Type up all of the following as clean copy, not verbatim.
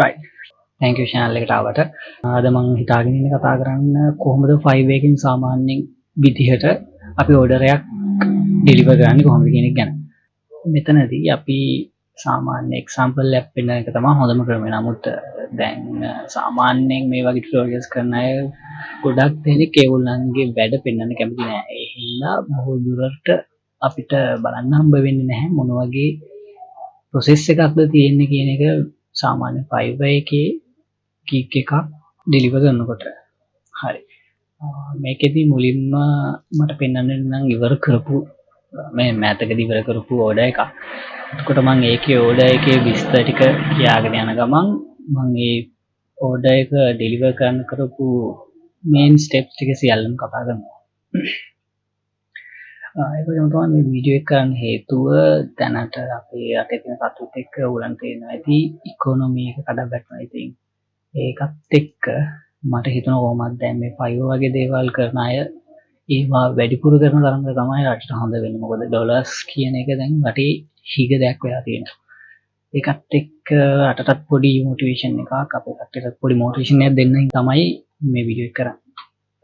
right. Thank you channel එකට ආවට. අද මම හිතාගෙන ඉන්නේ කතා කරන්න කොහොමද Fiverr එකකින් සාමාන්‍යයෙන් විදිහට අපි ඕඩර් එකක් ඩෙලිවර් කරන්නේ කොහොමද කියන එක ගැන. මෙතනදී අපි සාමාන්‍ය එක්සැම්පල් එකක් පෙන්නන එක තමයි හොඳම ක්‍රමය. නමුත් දැන් සාමාන්‍යයෙන් මේ වගේ ටියුටෝරියල්ස් කරන අය ගොඩක් දෙනෙක් ඒගොල්ලන්ගේ වැඩ පෙන්වන්න කැමති නෑ. ඒ හින්දා බොහෝ දුරට අපිට බලන්න හම්බ වෙන්නේ නැහැ මොන වගේ ප්‍රොසෙස් එකක්ද තියෙන්නේ කියන එක සාමාන්‍ය Fiverr එකේ ගිග් එකක් ඩෙලිවර් කරනකොට. හරි. මේකෙදි මුලින්ම මට පෙන්වන්න නම් ඉවර කරපු මේ මෑතකදී ඉවර කරපු ඕඩර් එකක්. එතකොට මම ඒකේ ඕඩර් එකේ විස්තර ටික කියාගෙන යන ගමන් මම ඒ ඕඩර් එක ඩෙලිවර් කරන්න කරපු මේන් ස්ටෙප්ස් ටික සියල්ලම කතා කරනවා. ඒ වගේම තමයි මේ වීඩියෝ එක කරන්න හේතුව දැනට අපේ රටේ තියෙන තත්ත්වෙත් එක්ක උලන් තේරෙනවා ඇති ඉකොනොමි එක කඩාවැටෙනවා. ඉතින් ඒකත් එක්ක මට හිතුණා කොහොමද දැන් මේ Fiverr වගේ දේවල් කරන අය ඒවා වැඩිපුර කරන තරමට තමයි රටට හොඳ වෙන්නේ. මොකද ඩොලර්ස් කියන එක දැන් රටේ හිග දෙයක් වෙලා තියෙනවා. ඒකත් එක්ක රටටත් පොඩි මොටිවේෂන් එකක් අපේ කට්ටියටත් පොඩි මොටිවේෂන් එකක් දෙන්න තමයි මේ වීඩියෝ එක කරන්නේ.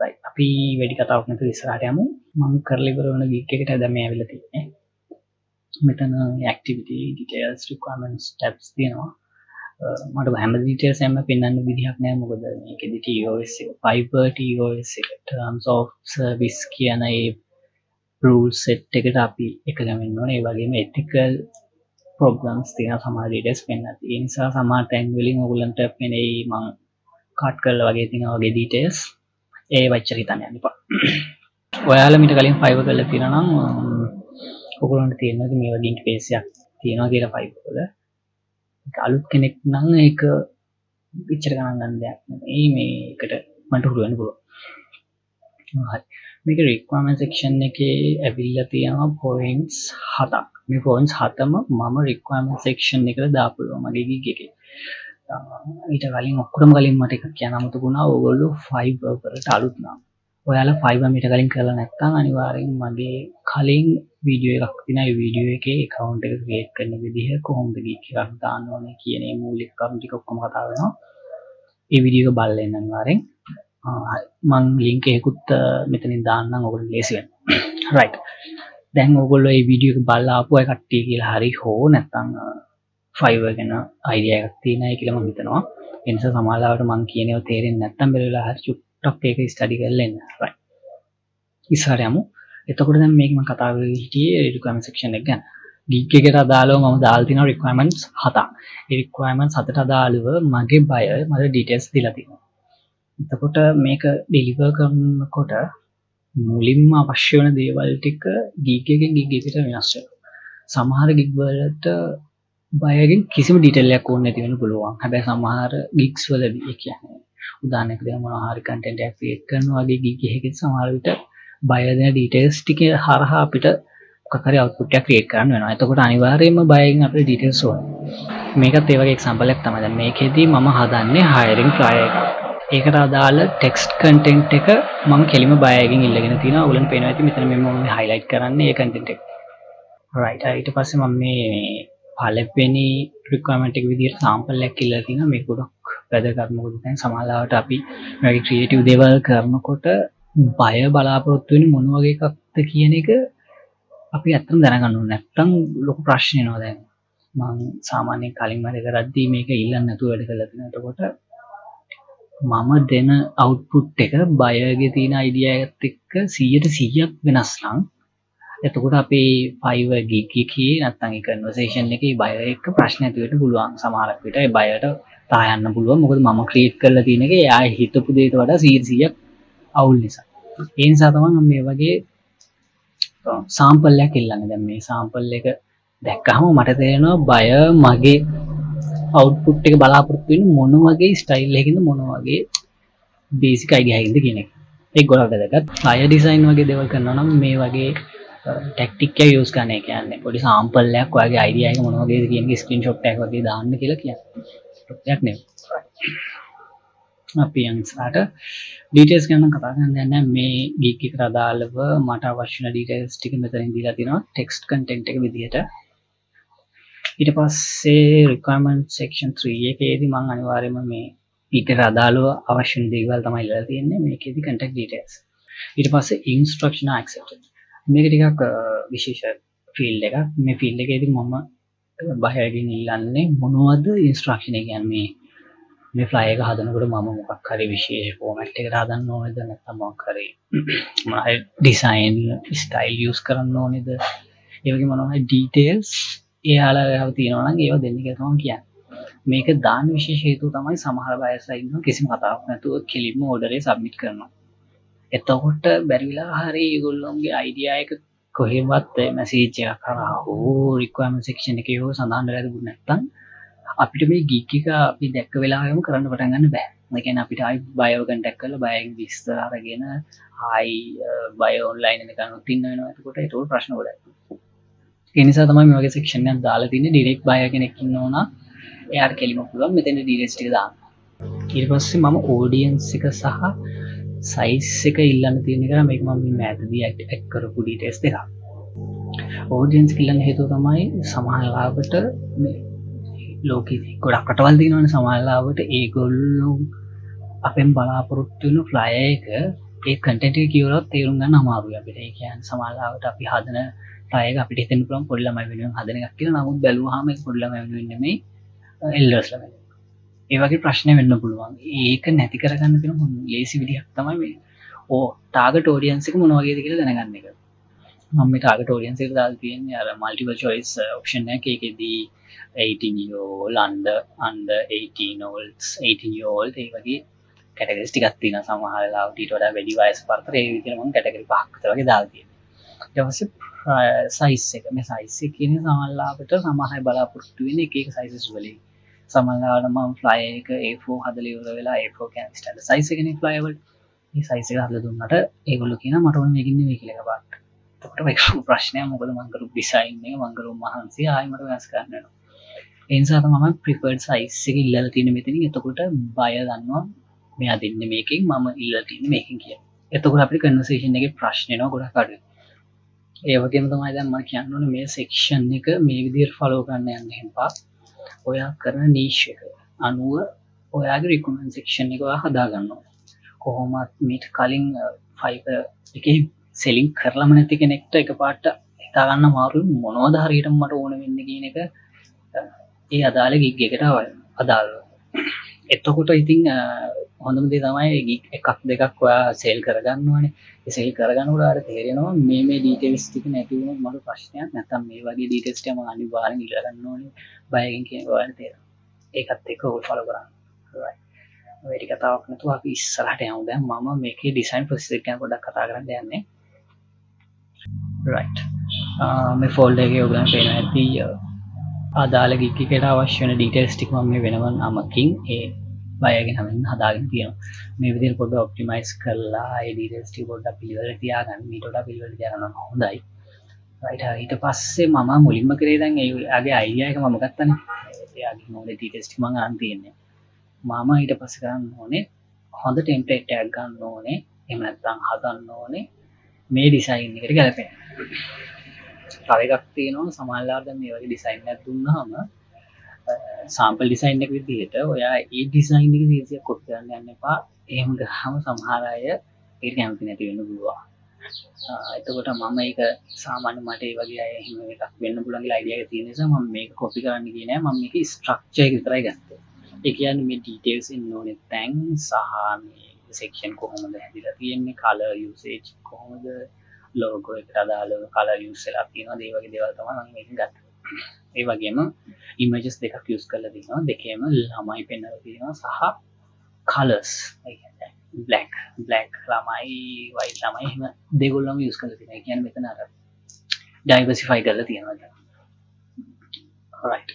right අපි වැඩි කතාවක් නැතුව ඉස්සරහට යමු. මම කරලා ඉවර වෙන ගිග් එකට දැන් මේ ඇවිල්ලා තියෙන්නේ. මෙතන activity details requirements tabs තියෙනවා. මට හැම details එකම පෙන්වන්න විදිහක් නැහැ මොකද මේකෙදි TOS එක Fiverr TOS එක terms of service කියන ඒ rules set එකට අපි එකගම වෙන්න ඕනේ. ඒ වගේම ethical problems තියෙන සමහර details පෙන්වන්න. ඒ නිසා සමහර තැන් වලින් ඔයගොල්ලන්ට පෙනෙයි මම කට් කරලා වගේ තියෙන වගේ details ඒ වච්චර හිතන්න යන්න එපා. ඔයාලා මීට කලින් Fiverr කරලා තියෙනවා නම් ඔයගොල්ලන්ට තියෙනවා මේ වගේ ඉන්ටර්ෆේස් එකක් තියෙනවා කියලා Fiverr වල. අලුත් කෙනෙක් නම් ඒක පිච්චර ගණන් ගන්න දෙයක් නෙමෙයි. මේකට මට හුරු වෙන්න පුළුවන්. හරි. මේක requirement section එකේ ඇවිල්ලා තියෙනවා points 7ක්. මේ points 7ම මම requirement section එකට දාපුවා මගේ gig එකේ. ඊට කලින් ඔක්කොම කලින් මට එකක් කියන්න අමතකුණා. ඕගොල්ලෝ Fiverr වලට අලුත් නම් ඔයාලා Fiverr මීට කලින් කරලා නැත්නම් අනිවාර්යෙන් මගේ කලින් වීඩියෝ එකක් තියෙනවා. ඒ වීඩියෝ එකේ account එක create කරන විදිහ කොහොමද ගිග් එකක් දාන්න ඕනේ කියන මේ මූලික කරුණු ටික ඔක්කොම කතා වෙනවා. ඒ වීඩියෝ එක බලලා ඉන්න අනිවාර්යෙන්. හරි. මම link එකකුත් මෙතනින් දාන්නම් ඔයගොල්ලෝ ලේසි වෙන්න. right. දැන් ඔයගොල්ලෝ මේ වීඩියෝ එක බලලා ආපු අය කට්ටිය කියලා හරි හෝ නැත්නම් Fiverr ගැන idea එකක් තියෙනයි කියලා මම හිතනවා. ඒ නිසා සමහරවිට මම කියන ඒවා තේරෙන්නේ නැත්නම් බැරි වෙලා හරි චුට්ටක් ඒක ස්ටඩි කරලා එන්න. right. ඉස්සරහ යමු. එතකොට දැන් මේක මම කතා කරලා හිටියේ requirement section එක ගැන. gig එකට අදාළව මම දාලා තියෙනවා requirements 7ක්. ඒ requirements 7ට අදාළව මගේ buyer මට details දීලා තියෙනවා. එතකොට මේක deliver කරනකොට මුලින්ම අවශ්‍ය වෙන දේවල් ටික gig එකෙන් gig එකට වෙනස් වෙනවා. සමහර gig වලට buyer-ගෙන් කිසිම detail එකක් ඕනේ නැති වෙන්න පුළුවන්. හැබැයි සමහර gigs වලදී ඒ කියන්නේ උදාහරණයක් දෙන්න මොනවා හරි content එකක් create කරනවා වගේ gig එකකින් සමහර විට buyer දෙන details ටික හරහා අපිට මොකක් හරි output එකක් create කරන්න වෙනවා. එතකොට අනිවාර්යයෙන්ම buyer-ගෙන් අපිට details ඕනේ. මේකත් ඒ වගේ example එකක් තමයි. දැන් මේකෙදී මම හදන්නේ hiring trial එකක්. ඒකට අදාළ text content එක මම කෙලිම buyer-ගෙන් ඉල්ලගෙන තිනවා. ඔයගොල්ලන්ට පේනවා ඇති මෙතන මම highlight කරන්නේ ඒ content එක. right. ඊට පස්සේ මම මේ පළවෙනි requirement එක විදිහට sample එකක් ඉල්ලලා තිනවා. මේක ගොඩක් වැදගත්. මොකද දැන් සමහරවිට අපි මේ වගේ creative දේවල් කරනකොට buyer බලාපොරොත්තු වෙන්නේ මොන වගේ එකක්ද කියන එක අපි ඇත්තටම දැනගන්න ඕනේ. නැත්තම් ලොකු ප්‍රශ්න එනවා. දැන් මම සාමාන්‍යයෙන් කලින් වැඩ කරද්දී මේක ඉල්ලන්නේ නැතුව වැඩ කරලා තියෙනවා. එතකොට මම දෙන output එක buyer-ගේ තියෙන idea එකත් එක්ක 100% වෙනස් නම් එතකොට අපේ Fiverr gig එකේ නැත්නම් ඒ conversation එකේ buyer එක්ක ප්‍රශ්න ඇති වෙන්න පුළුවන්. සමහරක් විට ඒ buyer-ට තා යන්න පුළුවන්. මොකද මම create කරලා තියෙන එක එයා හිතපු දේට වඩා 100% අවුල් නිසා. ඒ නිසා තමයි මම මේ වගේ sample එකක් ඉල්ලන්නේ. දැන් මේ sample එක දැක්කහම මට තේරෙනවා buyer මගේ output එක බලාපොරොත්තු වෙන්නේ මොන වගේ style එකකින්ද මොන වගේ basic idea එකකින්ද කියන එක. ඒක ගොඩක් වැදගත්. flyer design වගේ දේවල් කරනවා නම් මේ වගේ tactic එක use කරන්න. ඒ කියන්නේ පොඩි sample එකක් ඔයාගේ idea එක මොන වගේද කියන එක screenshot එකක් වගේ දාන්න කියලා කියන්නේ. දෙයක් නෙවෙයි. අපි යන්සාට details ගැන කතා කරන්න යන්නේ මේ gig එකට අදාළව මට අවශ්‍ය වෙන details ටික මෙතනින් දීලා තිනවා text content එක විදිහට. ඊට පස්සේ requirement section 3 එකේදී මම අනිවාර්යයෙන්ම මේ ඊට අදාළව අවශ්‍ය දේවල් තමයි ඉල්ලලා තියෙන්නේ මේකේදී contact details. ඊට පස්සේ instruction accepted. මේක ටිකක් විශේෂ ෆීල්ඩ් එකක්. මේ ෆීල්ඩ් එකේදී මම බාහිරකින් ඉල්ලන්නේ මොනවද instruction එක කියන්නේ මේ flyer එක හදනකොට මම මොකක් හරි විශේෂ format එකකට හදන්න ඕනේද නැත්නම් මොකක් හරි මොනවා design style use කරන්න ඕනේද ඒ වගේ මොනවා හරි details එයාලා තියෙනවා නම් ඒවා දෙන්න කියලා තමයි කියන්නේ. මේක දාන්න විශේෂ හේතුව තමයි සමහර බයර්ස්ලා ඉන්නවා කිසිම කතාවක් නැතුව කෙලින්ම order එක submit කරනවා. එතකොට බැරි වෙලා හරි ඒගොල්ලෝගේ idea එක කොහෙවත් message එකක් කරා හෝ requirement section එකේ හෝ සඳහන් වෙලා තිබුණ නැත්නම් අපිට මේ gig එක අපි දැක්ක වෙලාවෙම කරන්න පටන් ගන්න බෑ. ඒ කියන්නේ අපිට ආයි bio contact කරලා bio එක විස්තර අරගෙන ආයි bio online එක ගන්නත් ඉන්න වෙනවා. එතකොට ඒක ප්‍රශ්න ගොඩයි. ඒ නිසා තමයි මේ වගේ section එකක් දාලා තින්නේ. direct bio කෙනෙක් ඉන්නවා නම් එයාට කෙලිම පුළුවන් මෙතන details ටික දාන්න. ඊට පස්සේ මම audience එක සහ size එක ඉල්ලන්න තියෙන එක මේක මම මේ මෑතදී add කරපු details දෙකක්. audience ඉල්ලන්න හේතුව තමයි සමහරවිට මේ ලෝකෙ ගොඩක් රටවල් තියෙනවානේ සමහරවිට ඒගොල්ලෝ අපෙන් බලාපොරොත්තු වෙන flyer එක ඒ content එක කියවලත් තේරුම් ගන්න අමාරුයි අපිට. ඒ කියන්නේ සමහරවිට අපි හදන flyer එක අපිට හිතෙන්න පුළුවන් පොඩි ළමයි වෙනුවෙන් හදන එකක් කියලා. නමුත් බැලුවාම ඒක පොඩි ළමයි වෙනුවෙන් නෙමෙයි elders ළමයි. ඒ වගේ ප්‍රශ්න වෙන්න පුළුවන්. ඒක නැති කරගන්න තියෙන ලේසි විදිහක් තමයි මේ target audience එක මොන වගේද කියලා දැනගන්න එක. මම මේ target audience එකට දාලා තියෙන්නේ අර multiple choice option එක. ඒකෙදී 18 year old under 18 olds 18 year old ඒ වගේ categories ටිකක් තියෙනවා. සමහර වෙලාවට ඊට වඩා වැඩි වයස පරතර ඒ විදිහට මම category පහක් විතර වගේ දාලා තියෙනවා. ඊට පස්සේ size එක. මේ size එක කියන්නේ සමහරවිට සමහර බලාපොරොත්තු වෙන එක එක sizes වලින්. සමහරවිට මම flyer එක A4 හදලා ඉවර වෙලා A4 කියන්නේ standard size එකනේ flyer වල. මේ size එක හදලා දුන්නාට ඒගොල්ලෝ කියනවා මට ඕනේ මේකින් නෙවෙයි කියලා එකපාරට. එතකොට මේක ප්‍රශ්නයක්. මොකද මම කරපු design එක මම කරපු මහන්සිය ආයෙ මට වෙනස් කරන්න වෙනවා. ඒ නිසා තමයි මම preferred size එක ඉල්ලලා තියෙන්නේ මෙතනින්. එතකොට buyer දන්නවා මෙයා දෙන්නේ මේකෙන් මම ඉල්ලලා තියෙන්නේ මේකෙන් කියලා. එතකොට අපේ conversation එකේ ප්‍රශ්න එනවා ගොඩක් අඩුයි. ඒ වගේම තමයි දැන් මම කියන්න ඕනේ මේ section එක මේ විදිහට follow කරන්න යන්න එපා. ඔයා කරන niche එක අනුව ඔයාගේ recommend section එක ඔයා හදා ගන්න ඕනේ. කොහොමත් මීට කලින් Fiverr එකේ selling කරලම නැති කෙනෙක්ට එකපාරට හිතා ගන්න අමාරුයි මොනවද හරියටම මට ඕන වෙන්නේ කියන එක ඒ අදාළ gig එකට අදාළව. එතකොට ඉතින් හොඳම දේ තමයි gig එකක් දෙකක් ඔයා sell කරගන්න ඕනේ. ඒ sell කරගන්නකොට ආර තේරෙනවා මේ details ටික නැති වුණොත් මට ප්‍රශ්නයක්. නැත්නම් මේ වගේ details ටික මම අනිවාර්යෙන් ඉල්ල ගන්න ඕනේ. බයකින් කියන ඔයාලට තේරෙනවා. ඒකත් එක්ක ඔය follow කරන්න. right. ඔය ටික කතාවක් නැතුව අපි ඉස්සරහට යමු. දැන් මම මේකේ design process එක ගැන පොඩ්ඩක් කතා කරන්න යන්නේ. right. මේ folder එකේ ඔයගොල්ලන්ට පේනවා ඇති අදාළ gig එකට අවශ්‍ය වෙන details ටික මම මේ වෙනම නමකින් ඒ බයගෙන හැමෙන් හදාගෙන තියෙනවා. මේ විදිහට පොඩ්ඩක් ඔප්ටිමයිස් කරලා ඒ details ටික පොඩ්ඩක් පිළිවෙලට තියාගන්න. ඊට වඩා පිළිවෙලට තියාගන්න හොඳයි. right. ඊට පස්සේ මම මුලින්ම කරේ දැන් එයාගේ idea එක මම ගත්තනේ. එයාගේ මොලේ details ටික මම අරන් තියෙන්නේ. මම ඊට පස්සේ කරන්න ඕනේ හොඳ template එකක් ගන්න ඕනේ. එහෙම නැත්නම් හදන්න ඕනේ මේ design එකට ගැලපෙන. තව එකක් තියෙනවා සමහරවිට දැන් මේ වගේ design එකක් දුන්නාම sample design එක විදිහට ඔයා ඒ design එක 100ක් copy කරන්න යන්න එපා. එහෙම ගහම සමහර අය ඒක කැමති නැති වෙන්න පුළුවන්. එතකොට මම ඒක සාමාන්‍ය මට ඒ වගේ අය එහෙම එකක් වෙන්න පුළුවන් කියලා idea එක තියෙන නිසා මම මේක copy කරන්න ගියේ නෑ. මම මේකේ structure එක විතරයි ගත්තේ. ඒ කියන්නේ මේ details ඉන්න ඕනේ තැන් සහ මේ section කොහොමද හැදිලා තියෙන්නේ, color usage කොහොමද, logo එකට අදාළව color use වෙලා තියෙනවද, ඒ වගේ දේවල් තමයි මම මේකෙන් ගත්තේ. ඒ වගේම images දෙකක් use කරලා තියෙනවා. දෙකේම ළමයි පෙන්වලා තියෙනවා සහ colors ඒ කියන්නේ black ළමයි white ළමයි එහෙම දෙගොල්ලම use කරලා තියෙනවා. ඒ කියන්නේ මෙතන අර diversify කරලා තියෙනවා. right.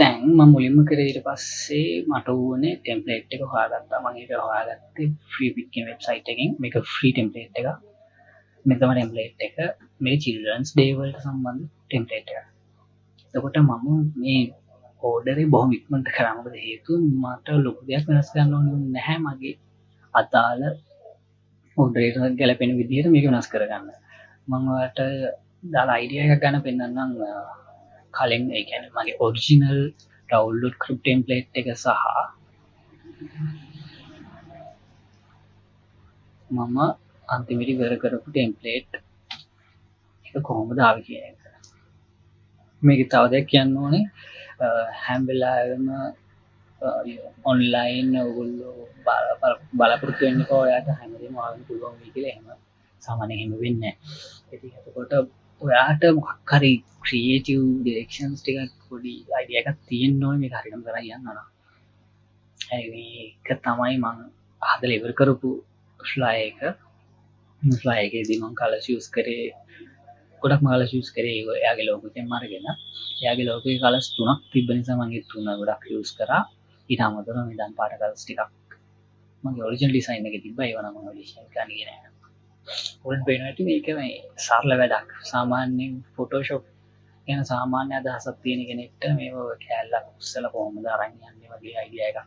දැන් මම මුලින්ම කරේ ඊට පස්සේ මට ඕනේ template එක හොයාගත්තා. මම ඒක හොයාගත්තේ free pick කියන website එකෙන්. මේක free template එකක්. මේ තමයි template එක. මේ children's day වලට සම්බන්ධ template එකක්. එතකොට මම මේ order එක බොහොම ඉක්මනට කරා. මොකද හේතුව මට ලොකු දෙයක් වෙනස් කරන්න ඕනේ නැහැ. මගේ අදාළ order එකට ගැලපෙන විදිහට මේක වෙනස් කරගන්න. මම ඔයාලට දාලා idea එකක් ගන්න පෙන්නන්නම්. කලින් ඒ කියන්නේ මගේ ඔරිජිනල් ඩවුන්ලෝඩ් කරපු ටෙම්ප්ලේට් එක සහ මම අන්තිමට ඉවර කරපු ටෙම්ප්ලේට් එක කොහොමද ආවේ කියන එක. මේක තව දෙයක් කියන්න ඕනේ හැම වෙලාවෙම ඔන්ලයින් ඔයගොල්ලෝ බලාපොරොත්තු වෙන්න එපා ඔයාට හැමදේම ආවන්න පුළුවන් වෙයි කියලා. එහෙම සාමාන්‍යයෙන් එහෙම වෙන්නේ නැහැ. ඉතින් එතකොට ඔයාට මොකක් හරි ක්‍රියේටිව් ඩිරෙක්ෂන්ස් ටිකක් පොඩි අයිඩියා එකක් තියෙන්න ඕනේ මේක හරියටම කරලා යන්න ඕන. ඒක තමයි මම හදලා ඉවර කරපු ෆ්ලයි එක. ෆ්ලයි එකේදී මම කලර්ස් යූස් කරේ ගොඩක්ම කලර්ස් යූස් කරේ එයාගේ ලෝගෝ එකෙන් අරගෙන. එයාගේ ලෝගෝ එකේ කලර්ස් 3ක් තිබ්බ නිසා මම ඒ 3 ගොඩක් යූස් කරා. ඊට අමතරව මේ දන් පාට කලර්ස් ටිකක් මගේ ඔරිජිනල් ඩිසයින් එකේ තිබ්බා. ඒව නම් මම ඩිසයින් කරන්නේ නෑ. උඩට පේනවා ඇති මේක මේ සරල වැඩක්. සාමාන්‍යයෙන් ෆොටෝෂොප් ගැන සාමාන්‍ය අදහසක් තියෙන කෙනෙක්ට මේව කැලලක් උස්සලා කොහොමද අරන් යන්නේ වගේ අයිඩියා එකක්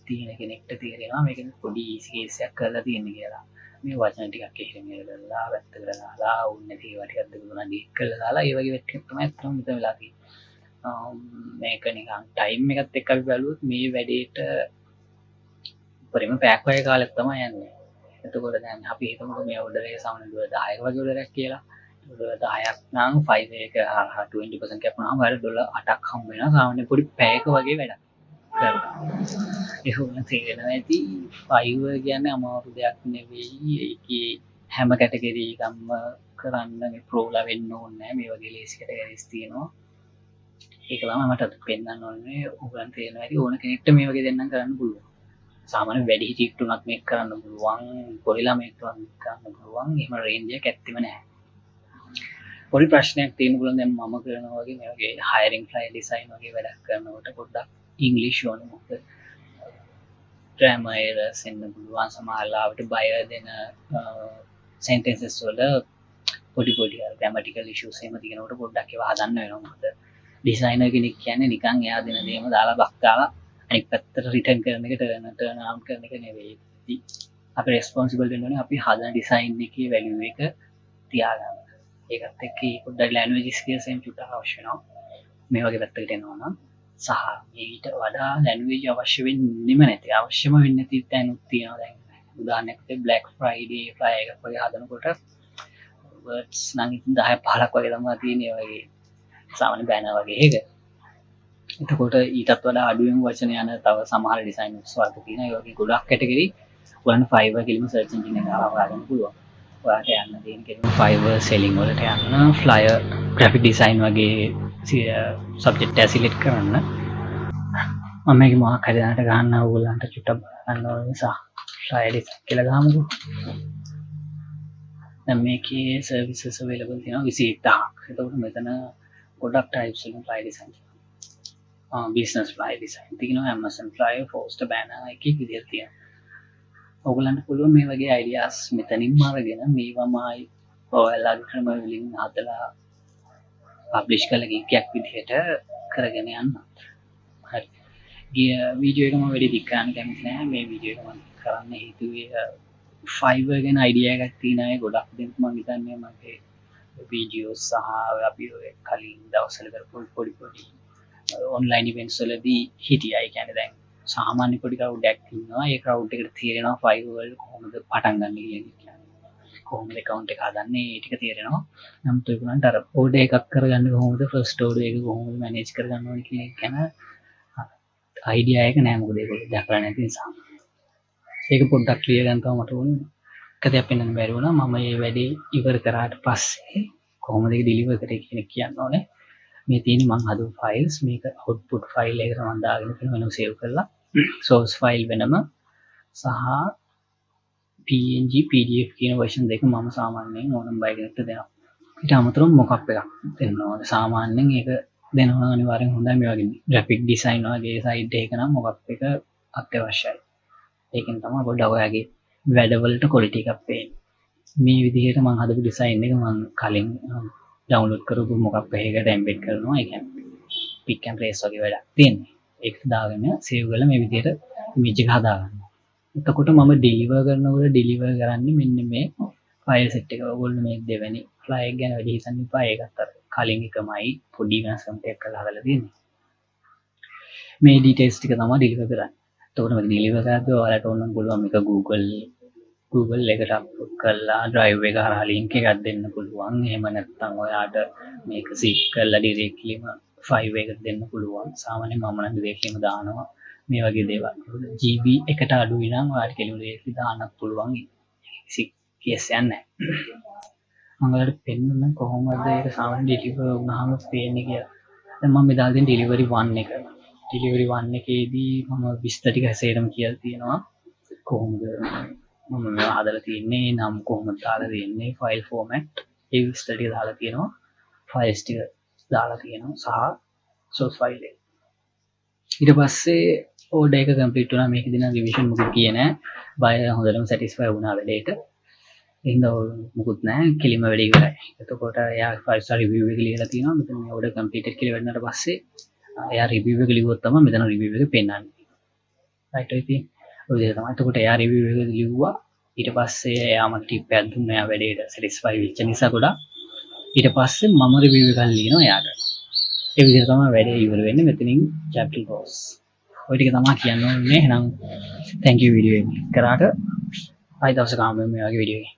තියෙන කෙනෙක්ට තේරෙනවා මේක පොඩි ඊසි කේස් එකක් කරලා තියෙන්නේ කියලා. මේ වචන ටිකක් එහෙම ඉරලා වැත්තකට දාලා උන්නේ ඒවා ටිකක් දෙක තුනක් ඩික් කරලා දාලා ඒ වගේ වැට් ටිකක් තමයි අත්‍තරම මෙතන වෙලා තියෙන්නේ. මේක නිකන් ටයිම් එකත් එක්ක අපි බලුවොත් මේ වැඩේට පරිම පැයක් වගේ කාලයක් තමයි යන්නේ. එතකොට දැන් අපි හිතමුකෝ මේ ඕඩර් එක සාමාන්‍ය $10ක වගේ ඕඩරයක් කියලා. $10ක් නම් 5 එක හරහා 20% කැපුණාම වල $8ක් හම්බ වෙනවා. සාමාන්‍ය පොඩි පැයක වගේ වැඩක් කරනවා. ඒක උන තේරෙනවා ඇති Fiverr කියන්නේ අමාරු දෙයක් නෙවෙයි. ඒකේ හැම කැටගරි එකක්ම කරන්න මේ ප්‍රෝලා වෙන්න ඕනේ නැහැ. මේ වගේ ලේසි කැටගරිස් තියෙනවා. ඒක තමයි මට පෙන්නන්න ඕනේ. උගලන් තේරෙනවා ඇති ඕන කෙනෙක්ට මේ වගේ දෙන්නම් කරන්න පුළුවන්. සාමාන්‍ය වැඩි හිටියෙක් තුනක් මේක කරන්න පුළුවන්. පොඩි ළමයෙක් තුනක් කරන්න පුළුවන්. එහෙම රේන්ජ් එකක් ඇත්තෙම නැහැ. පොඩි ප්‍රශ්නයක් තියෙන පුළුවන් දැන් මම කරනවා වගේ මේ වගේ hiring flyer design වගේ වැඩක් කරනකොට පොඩ්ඩක් ඉංග්‍රීසි ඕනේ. මොකද grammar errors එන්න පුළුවන්. සමහරවිට buyer දෙන sentences වල පොඩි grammatical issues එහෙම තියෙනකොට පොඩ්ඩක් ඒවා හදන්න වෙනවා. මොකද designer කෙනෙක් කියන්නේ නිකන් එයා දෙන දේම දාලා බක් දාලා අනිත් පැත්තට රිටර්න් කරන එක turn around කරන එක නෙවෙයි. අපි responsible වෙන්න ඕනේ අපි හදන design එකේ value එක තියාගන්න. ඒකත් එක්ක පොඩ්ඩක් language skills එහෙම චුට්ටක් අවශ්‍ය වෙනවා. මේ වගේ පැත්තකට එනවා නම් සහ ඊට වඩා language අවශ්‍ය වෙන්නේම නැති අවශ්‍යම වෙන්නේ නැති තැනුත් තියෙනවා. දැන් උදාහරණයක් විදිහට Black Friday fly එකක් වගේ හදනකොට words නම් 10 15ක් වගේ තමයි තියෙන්නේ. වගේ සාමාන්‍ය banner වගේ එක. එතකොට ඊටත් වඩා අඩුවෙන් වචන යන තව සමහර ඩිසයින්ස් වර්ග තියෙනවා. ඒ වගේ ගොඩක් කැටගරි ඔයාලට Fiverr කියලාම සර්ච් එන්ජින් එක හරහා ගන්න පුළුවන්. ඔයාලට යන්න තියෙන කෙනෙක් Fiverr selling වලට යන්න flyer graphic design වගේ subject එක select කරන්න. මම මේක මොකක් හරි දැනට ගන්න ඕගොල්ලන්ට චුට්ටක් බලන්න ඕන නිසා flyer design කියලා ගහමුකෝ. දැන් මේකේ services available තියෙනවා 21000ක්. එතකොට මෙතන ගොඩක් types එකකින් flyer design business flyer design තියෙනවා. Amazon flyer, poster banner එකේ විදිහට තියෙනවා. ඔයගොල්ලන්ට පුළුවන් මේ වගේ ideas මෙතනින්ම අරගෙන මේවමයි ඔයාලගේ ක්‍රම වලින් හදලා publish කරලා ගිගයක් විදිහට කරගෙන යන්න. හරි. ගිය වීඩියෝ එක මම වැඩි දික් කරන්න කැමති නැහැ. මේ වීඩියෝ එක මම කරන්න හේතුවේ Fiverr ගැන idea එකක් තියෙන අය ගොඩක් දෙනෙක් මම හිතන්නේ මගේ වීඩියෝස් සහ අපි ඔය කලින් දවස්වල කරපු පොඩි online events වලදී හිටියා. ඒ කියන්නේ දැන් සාමාන්‍ය පොඩි crowd එකක් ඉන්නවා. ඒ crowd එකට තේරෙනවා Fiverr කොහොමද පටන් ගන්න කියන්නේ. කොහොමද account එක හදන්නේ ඒ ටික තේරෙනවා. නමුත් ඒගොල්ලන්ට අර order එකක් කරගන්න කොහොමද first order එක කොහොමද manage කරගන්න ඕනේ කියන එක ගැන idea එක නැහැ. මොකද ඒගොල්ලෝ දැකලා නැති නිසා. ඒක පොඩ්ඩක් clear ගන්න තමයි මට ඕනේ. කතියක් පෙන්වන්න බැරි වුණා. මම මේ වැඩේ ඉවර කරාට පස්සේ කොහොමද ඒක deliver කරේ කියන එක කියන්න ඕනේ. මේ තියෙන්නේ මම හදපු files. මේක output file එකට මම දාගෙන වෙනම save කරලා source file වෙනම සහ png pdf කියන version දෙක මම සාමාන්‍යයෙන් ඕනම buy කෙනෙක්ට දෙනවා. ඊට අමතරව මොකක් එකක් දෙන්න ඕනේ. සාමාන්‍යයෙන් ඒක දෙනවා අනිවාර්යෙන් හොඳයි. මේ වගේ graphic design වගේ site එක නම් මොකක් එක අත්‍යවශ්‍යයි. ඒකෙන් තමයි පොඩ්ඩක් ඔයාගේ වැඩවලට quality එකක් පේන්නේ. මේ විදිහට මම හදපු design එක මම කලින් download කරපු මොකක් එකකට embed කරනවා. ඒ කියන්නේ pick and place වගේ වැඩක් තියෙන්නේ. ඒක දාගෙන save කරලා මේ විදිහට image එක හදාගන්නවා. එතකොට මම deliver කරනකොට deliver කරන්නේ මෙන්න මේ file set එක. ඔයගොල්ලෝ මේ දෙවෙනි file එක ගැන වැඩි හිතන්න එපා. ඒකත් අර කලින් එකමයි පොඩි වෙනස්කම් ටිකක් කරලා හදලා තියෙන්නේ. මේ ඩීටේල්ස් ටික තමයි ඩිලිවර් කරන්නේ. එතකොට මේක ඩිලිවර් කරද්දී ඔයාලට ඕන නම් පුළුවන් මේක Google එකට අප්ලෝඩ් කරලා drive එක හරහා link එකක් දෙන්න පුළුවන්. එහෙම නැත්නම් ඔයාට මේක zip කරලා directlyම Fiverr එකට දෙන්න පුළුවන්. සාමාන්‍යයෙන් මම නම් directlyම දානවා මේ වගේ දේවල්. GB එකට අඩුයි නම් ඔයාලට කෙලිම directly දාන්නත් පුළුවන්. කිසි කේස් එකක් නැහැ. මම ඔයාලට පෙන්නන්න කොහොමද ඒක සාමාන්‍ය ඩිලිවර් වුණාම පේන්නේ කියලා. දැන් මම මේ දාලා තියෙන delivery 1 එක. delivery 1 එකේදී මම විස්තර ටික හැසේරම කියලා තියෙනවා. කොහොමද මම මේවා හදලා තියෙන්නේ, නම් කොහොමද දාලා තියෙන්නේ, ෆයිල් ෆෝමැට් ඒ විස්තර ටික දාලා තියෙනවා. ෆයිල්ස් ටික දාලා තියෙනවා සහ source file එක. ඊට පස්සේ order එක complete වුණා. මේකේ දෙන revision මොකද කියේ නෑ. buyer හොඳටම satisfy වුණා වැඩේට. එහෙනම් මොකුත් නැහැ, කෙලිම වැඩේ ඉවරයි. එතකොට එයා 5 star review එක ලියලා තියෙනවා. මෙතන මේ order completed කියලා වෙන්නට පස්සේ එයා review එක ලිව්වොත් තමයි මෙතන review එක පෙන්නන්නේ. right ඔය ඉතින් ඔය විදිහට තමයි. එතකොට එයා review එක ලිව්වා. ඊට පස්සේ එයා මට tip එකක් දුන්නා. එයා වැඩේට satisfy වෙච්ච නිසා ගොඩක්. ඊට පස්සේ මම review එකක් ලියනවා එයාට. ඒ විදිහට තමයි වැඩේ ඉවර වෙන්නේ. මෙතනින් chapter close. ඔය ටික තමයි කියන්න ඕනේ. එහෙනම් thank you video එක කරාට. ආයි දවසක ආවෙ මේ වගේ වීඩියෝ එකකින්.